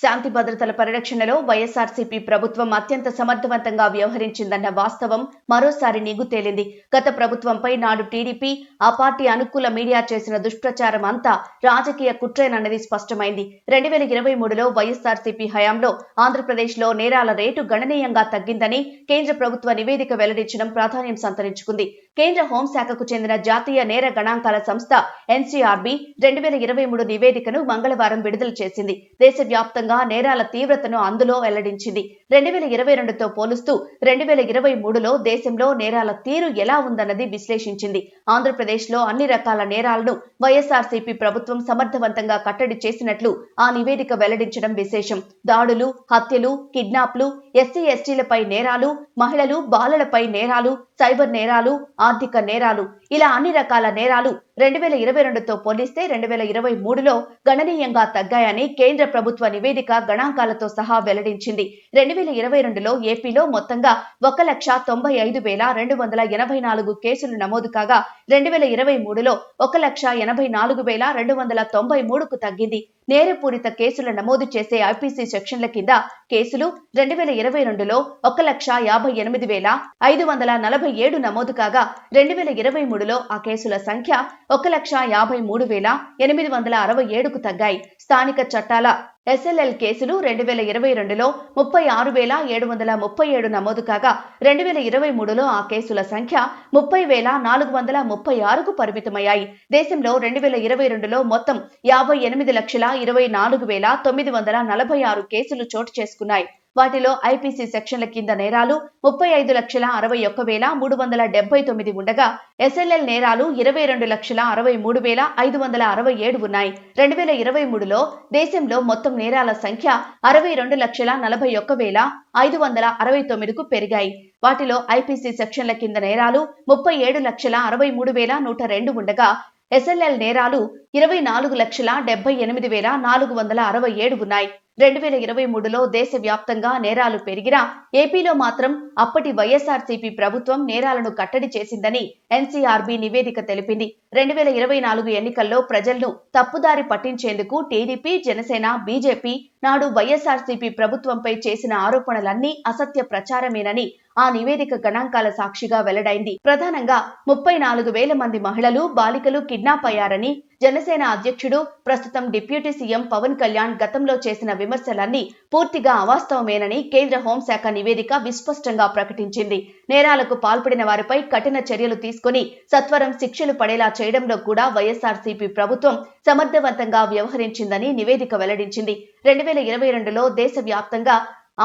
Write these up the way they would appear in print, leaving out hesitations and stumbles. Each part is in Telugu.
శాంతి భద్రతల పరిరక్షణలో వైఎస్ఆర్సీపీ ప్రభుత్వం అత్యంత సమర్థవంతంగా వ్యవహరించిందన్న వాస్తవం మరోసారి నిగ్గు తేలింది. గత ప్రభుత్వంపై నాడు టీడీపీ, ఆ పార్టీ అనుకూల మీడియా చేసిన దుష్ప్రచారం అంతా రాజకీయ కుట్రేనన్నది స్పష్టమైంది. 2023లో వైఎస్ఆర్సీపీ హయాంలో ఆంధ్రప్రదేశ్లో నేరాల రేటు గణనీయంగా తగ్గిందని కేంద్ర ప్రభుత్వ నివేదిక వెల్లడించడం ప్రాధాన్యం సంతరించుకుంది. కేంద్ర హోంశాఖకు చెందిన జాతీయ నేర గణాంకాల సంస్థ ఎన్సీఆర్బీ 2023 నివేదికను మంగళవారం విడుదల చేసింది. దేశవ్యాప్తంగా నేరాల తీవ్రతను అందులో వెల్లడించింది. 2022తో పోలుస్తూ 2023లో దేశంలో నేరాల తీరు ఎలా ఉందన్నది విశ్లేషించింది. ఆంధ్రప్రదేశ్లో అన్ని రకాల నేరాలను వైఎస్ఆర్సీపీ ప్రభుత్వం సమర్థవంతంగా కట్టడి చేసినట్లు ఆ నివేదిక వెల్లడించడం విశేషం. దాడులు, హత్యలు, కిడ్నాప్లు, ఎస్సీ ఎస్టీలపై నేరాలు, మహిళలు, బాలలపై నేరాలు, సైబర్ నేరాలు, ఆర్థిక నేరాలు ఇలా అన్ని రకాల నేరాలు 2022తో పోలిస్తే 2023లో గణనీయంగా తగ్గాయని కేంద్ర ప్రభుత్వ నివేదిక గణాంకాలతో సహా వెల్లడించింది. 2022లో ఏపీలో మొత్తంగా 1,95,284 కేసులు నమోదు కాగా 2023లో 1,84,293కు తగ్గింది. నేరపూరిత కేసుల నమోదు చేసే ఐపీసీ సెక్షన్ల కింద కేసులు 2022లో 1,58,547 నమోదు కాగా 2023లో ఆ కేసుల సంఖ్య 1,53,867కు తగ్గాయి. స్థానిక చట్టాల ఎస్ఎల్ఎల్ కేసులు 2022లో 36,737 నమోదు కాగా 2023లో ఆ కేసుల సంఖ్య 30,436కు పరిమితమయ్యాయి. దేశంలో 2022లో మొత్తం 58,24,946 కేసులు చోటు చేసుకున్నాయి. వాటిలో ఐపీసీ సెక్షన్ల కింద నేరాలు 35,61,379 ఉండగా ఎస్ఎల్ఎల్ నేరాలు 22,63,567 ఉన్నాయి. 2023లో దేశంలో మొత్తం నేరాల సంఖ్య 62,41,569కు పెరిగాయి. వాటిలో ఐపీసీ సెక్షన్ల కింద నేరాలు 37,63,102 ఉండగా ఎస్ఎల్ఎల్ నేరాలు 24,78,467 ఉన్నాయి. 2023లో దేశవ్యాప్తంగా నేరాలు పెరిగినా ఏపీలో మాత్రం అప్పటి వైఎస్ఆర్సీపీ ప్రభుత్వం నేరాలను కట్టడి చేసిందని ఎన్సీఆర్బీ నివేదిక తెలిపింది. 2024 ఎన్నికల్లో ప్రజలను తప్పుదారి పట్టించేందుకు టీడీపీ, జనసేన, బీజేపీ నాడు వైఎస్ఆర్సీపీ ప్రభుత్వంపై చేసిన ఆరోపణలన్నీ అసత్య ప్రచారమేనని ఆ నివేదిక గణాంకాల సాక్షిగా వెల్లడైంది. ప్రధానంగా 34,000 మంది మహిళలు, బాలికలు కిడ్నాప్ అయ్యారని జనసేన అధ్యక్షుడు, ప్రస్తుతం డిప్యూటీ సీఎం పవన్ కళ్యాణ్ గతంలో చేసిన విమర్శలన్నీ పూర్తిగా అవాస్తవమేనని కేంద్ర హోంశాఖ నివేదిక విస్పష్టంగా ప్రకటించింది. నేరాలకు పాల్పడిన వారిపై కఠిన చర్యలు తీసుకుని సత్వరం శిక్షలు పడేలా చేయడంలో కూడా వైఎస్ఆర్సీపీ ప్రభుత్వం సమర్థవంతంగా వ్యవహరించిందని నివేదిక వెల్లడించింది. 2022లో దేశవ్యాప్తంగా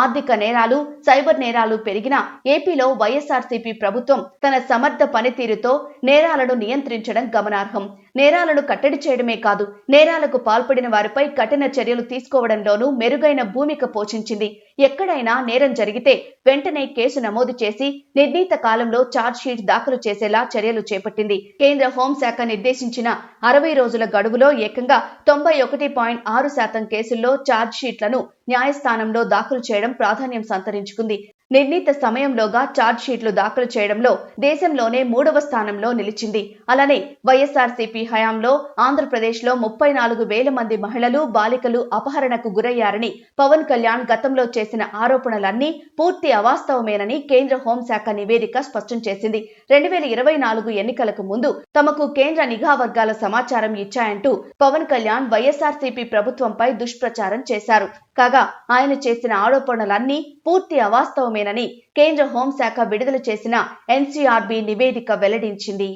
ఆర్థిక నేరాలు, సైబర్ నేరాలు పెరిగినా ఏపీలో వైఎస్ఆర్సీపీ ప్రభుత్వం తన సమర్థ పనితీరుతో నేరాలను నియంత్రించడం గమనార్హం. నేరాలను కట్టడి చేయడమే కాదు, నేరాలకు పాల్పడిన వారిపై కఠిన చర్యలు తీసుకోవడంలోనూ మెరుగైన భూమిక పోషించింది. ఎక్కడైనా నేరం జరిగితే వెంటనే కేసు నమోదు చేసి నిర్ణీత కాలంలో ఛార్జ్షీట్ దాఖలు చేసేలా చర్యలు చేపట్టింది. కేంద్ర హోంశాఖ నిర్దేశించిన 60 రోజుల గడువులో ఏకంగా 91.6% కేసుల్లో ఛార్జ్షీట్లను న్యాయస్థానంలో దాఖలు చేయడం ప్రాధాన్యం సంతరించుకుంది. నిర్ణీత సమయంలోగా ఛార్జ్షీట్లు దాఖలు చేయడంలో దేశంలోనే 3వ స్థానంలో నిలిచింది. అలానే వైఎస్ఆర్సీపీ హయాంలో ఆంధ్రప్రదేశ్లో 34,000 మంది మహిళలు, బాలికలు అపహరణకు గురయ్యారని పవన్ కళ్యాణ్ గతంలో చేసిన ఆరోపణలన్నీ పూర్తి అవాస్తవమేనని కేంద్ర హోంశాఖ నివేదిక స్పష్టం చేసింది. 2024 ఎన్నికలకు ముందు తమకు కేంద్ర నిఘా వర్గాల సమాచారం ఇచ్చాయంటూ పవన్ కళ్యాణ్ వైఎస్ఆర్సీపీ ప్రభుత్వంపై దుష్ప్రచారం చేశారు. కాగా ఆయన చేసిన ఆరోపణలన్నీ పూర్తి అవాస్తవమేనని కేంద్ర హోంశాఖ విడుదల చేసిన ఎన్సీఆర్బీ నివేదిక వెల్లడించింది.